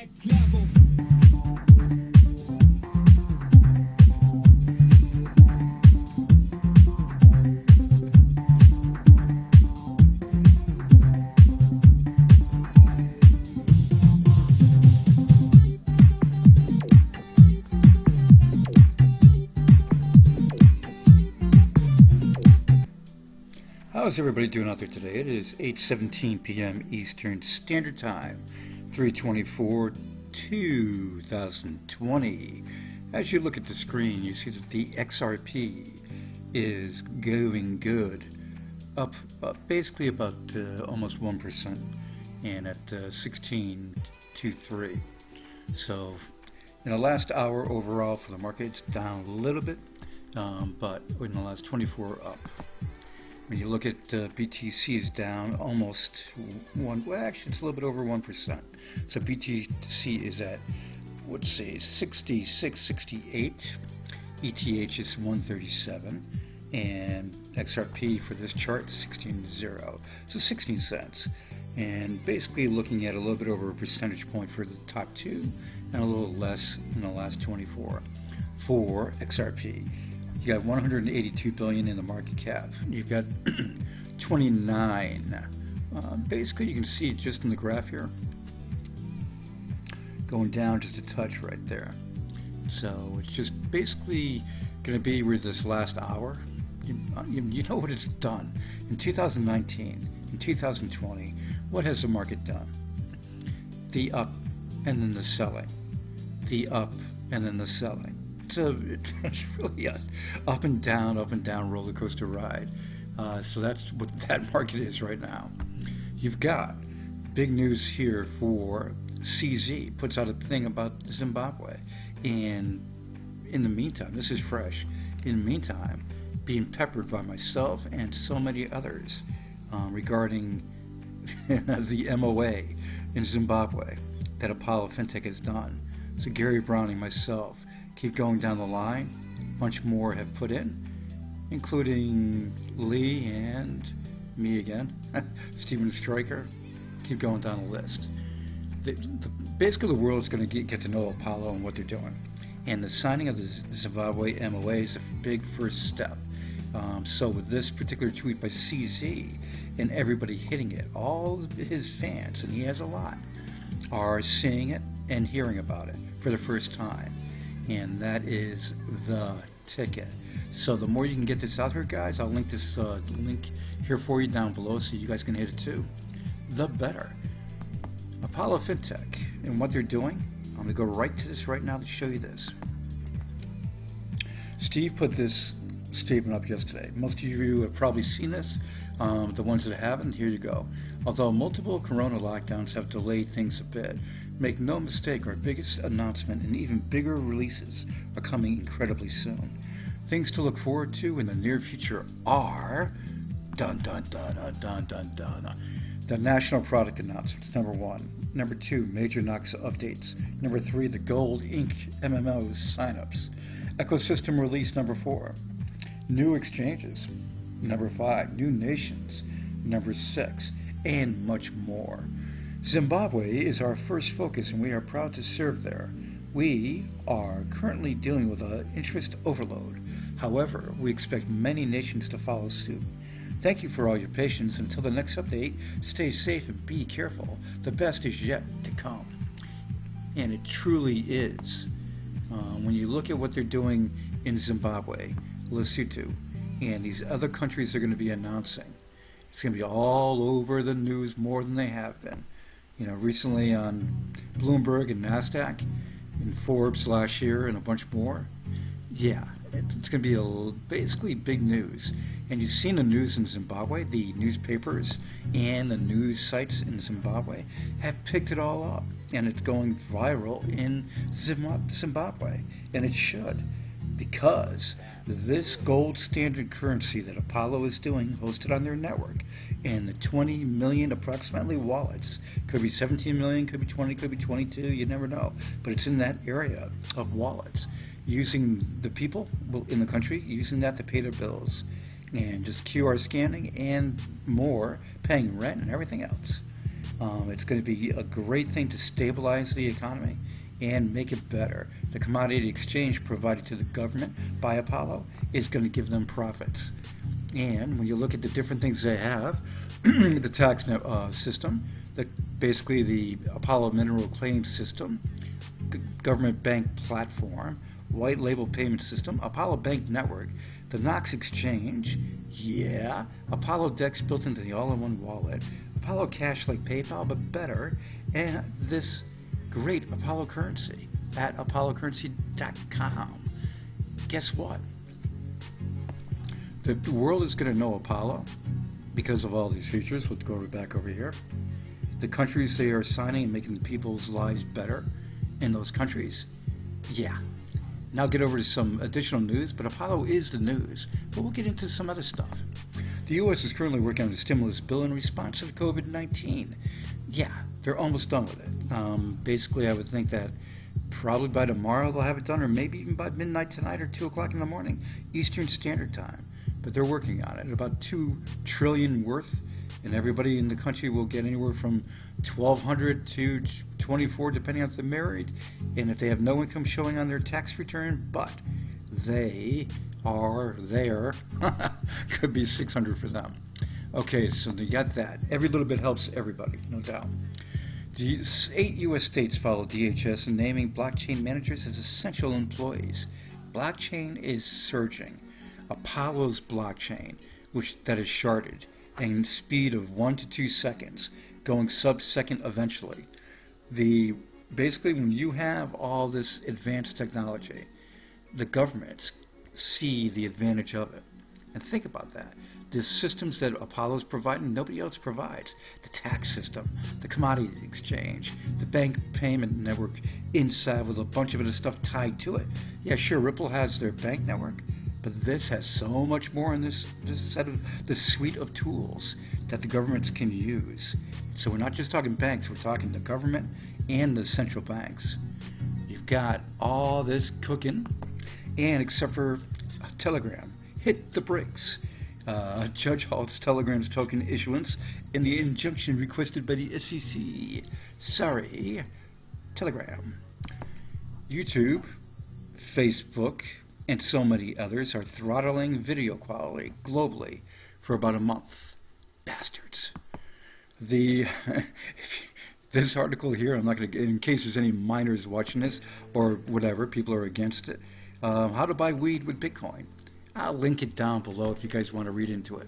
next level. How's everybody doing out there today? It is 8:17 p.m. Eastern Standard Time, 3/24/2020. As you look at the screen, you see that the XRP is going good, up basically about almost 1%, and at 16.23. So in the last hour overall for the market, it's down a little bit, but in the last 24 up. When you look at BTC is down almost actually it's a little bit over 1%. So BTC is at, let's see, 66.68. ETH is 137, and XRP for this chart is 16.0. So 16 cents. And basically looking at a little bit over a percentage point for the top two, and a little less in the last 24 for XRP. You got 182 billion in the market cap. You've got 29. Basically, you can see just in the graph here, going down just a touch right there. So it's just basically going to be where this last hour. You know what it's done in 2019, in 2020. What has the market done? The up and then the selling. The up and then the selling. It's really a up and down roller coaster ride. So that's what that market is right now. You've got big news here for CZ, puts out a thing about Zimbabwe, and in the meantime, this is fresh. In the meantime, being peppered by myself and so many others regarding the MOA in Zimbabwe that Apollo FinTech has done. So Gary Brown and myself keep going down the line. A bunch more have put in, including Lee and me again, Steven Stryker. Keep going down the list. Basically, the world is going to get to know Apollo and what they're doing. And the signing of the Zimbabwe MOA is a big first step. So with this particular tweet by CZ and everybody hitting it, all of his fans, and he has a lot, are seeing it and hearing about it for the first time. And that is the ticket. So the more you can get this out here, guys, I'll link this link here for you down below so you guys can hit it too, the better. Apollo FinTech and what they're doing, I'm going to go right to this right now to show you this. Steve put this statement up yesterday. Most of you have probably seen this. The ones that haven't, here you go. Although multiple corona lockdowns have delayed things a bit, make no mistake, our biggest announcement and even bigger releases are coming incredibly soon. Things to look forward to in the near future are dun dun dun dun dun dun dun. The national product announcements, number 1. Number 2, major Nox updates. Number 3, the Gold Inc. MMO signups. Ecosystem release number 4. New exchanges. Number 5, new nations. Number 6, and much more. Zimbabwe is our first focus, and we are proud to serve there. We are currently dealing with an interest overload. However, we expect many nations to follow suit. Thank you for all your patience. Until the next update, stay safe and be careful. The best is yet to come. And it truly is. When you look at what they're doing in Zimbabwe, Lesotho, and these other countries they're going to be announcing, it's going to be all over the news more than they have been. You know, recently on Bloomberg and NASDAQ, and Forbes last year, and a bunch more. Yeah, it's going to be basically big news. And you've seen the news in Zimbabwe. The newspapers and the news sites in Zimbabwe have picked it all up, and it's going viral in Zimbabwe, and it should, because this gold standard currency that Apollo is doing, hosted on their network, and the 20 million approximately wallets, could be 17 million, could be 20, could be 22, you never know, but it's in that area of wallets, using the people in the country, using that to pay their bills, and just QR scanning and more, paying rent and everything else. It's going to be a great thing to stabilize the economy and make it better. The commodity exchange provided to the government by Apollo is going to give them profits. And when you look at the different things they have, the tax system, basically the Apollo mineral claims system, government bank platform, white label payment system, Apollo Bank Network, the Knox Exchange, yeah, Apollo Dex built into the all-in-one wallet, Apollo Cash like PayPal, but better, and this great Apollo currency at apollocurrency.com. Guess what? The world is going to know Apollo because of all these features. Let's go back over here. The countries they are signing and making people's lives better in those countries. Yeah. Now get over to some additional news, but Apollo is the news. But we'll get into some other stuff. The U.S. is currently working on a stimulus bill in response to COVID-19. Yeah, they're almost done with it. Basically, I would think that probably by tomorrow they'll have it done, or maybe even by midnight tonight or 2 o'clock in the morning, Eastern Standard Time. But they're working on it. About $2 trillion worth, and everybody in the country will get anywhere from $1,200 to $24, depending on if they're married, and if they have no income showing on their tax return. But they are there. Could be $600 for them. Okay, so they got that. Every little bit helps everybody, no doubt. The 8 U.S. states follow DHS in naming blockchain managers as essential employees. Blockchain is surging. Apollo's blockchain, that is sharded, and speed of 1 to 2 seconds, going sub-second eventually. Basically, when you have all this advanced technology, the governments see the advantage of it. And think about that. The systems that Apollo's providing, nobody else provides. The tax system, the commodity exchange, the bank payment network inside with a bunch of other stuff tied to it. Yeah, sure, Ripple has their bank network, but this has so much more in this suite of tools that the governments can use. So we're not just talking banks, we're talking the government and the central banks. You've got all this cooking, and except for Telegram, hit the brakes. Judge halts Telegram's token issuance in the injunction requested by the SEC. Sorry, Telegram. YouTube, Facebook, and so many others are throttling video quality globally for about a month. Bastards. This article here, I'm not going to, in case there's any minors watching this or whatever, people are against it. How to buy weed with Bitcoin. I'll link it down below if you guys want to read into it.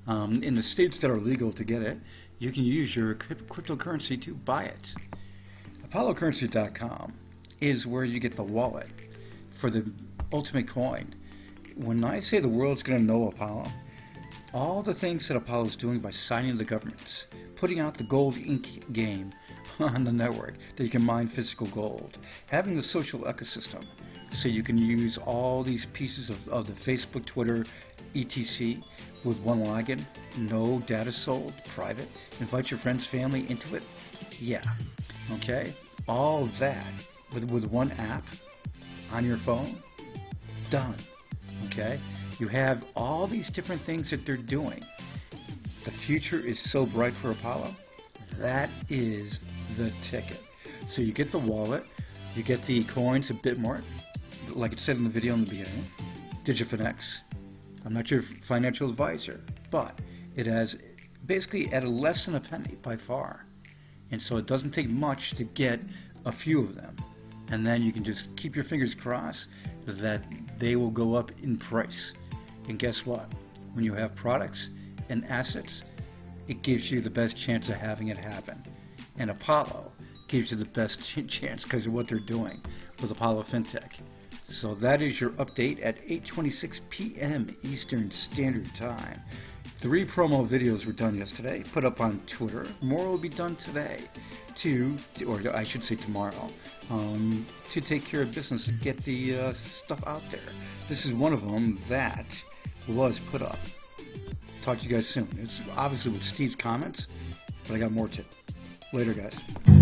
In the states that are legal to get it, you can use your cryptocurrency to buy it. ApolloCurrency.com is where you get the wallet for the ultimate coin. When I say the world's going to know Apollo, all the things that Apollo's doing by signing the governments, putting out the gold ink game on the network that you can mine physical gold, having the social ecosystem so you can use all these pieces of the Facebook, Twitter, etc. with one login, no data sold, private, invite your friends, family into it. Yeah, okay, all that with one app on your phone, done. Okay, you have all these different things that they're doing. The future is so bright for Apollo. That is the ticket. So you get the wallet, you get the coins a bit more, like it said in the video in the beginning, DigiFinex. I'm not your financial advisor, but it has basically at less than a penny by far. And so it doesn't take much to get a few of them. And then you can just keep your fingers crossed that they will go up in price. And guess what? When you have products and assets, it gives you the best chance of having it happen. And Apollo gives you the best chance because of what they're doing with Apollo FinTech. So that is your update at 8:26 p.m. Eastern Standard Time. 3 promo videos were done yesterday, put up on Twitter. More will be done today, or I should say tomorrow, to take care of business and get the stuff out there. This is one of them that was put up. Talk to you guys soon. It's obviously with Steve's comments, but I got more too. Later, guys.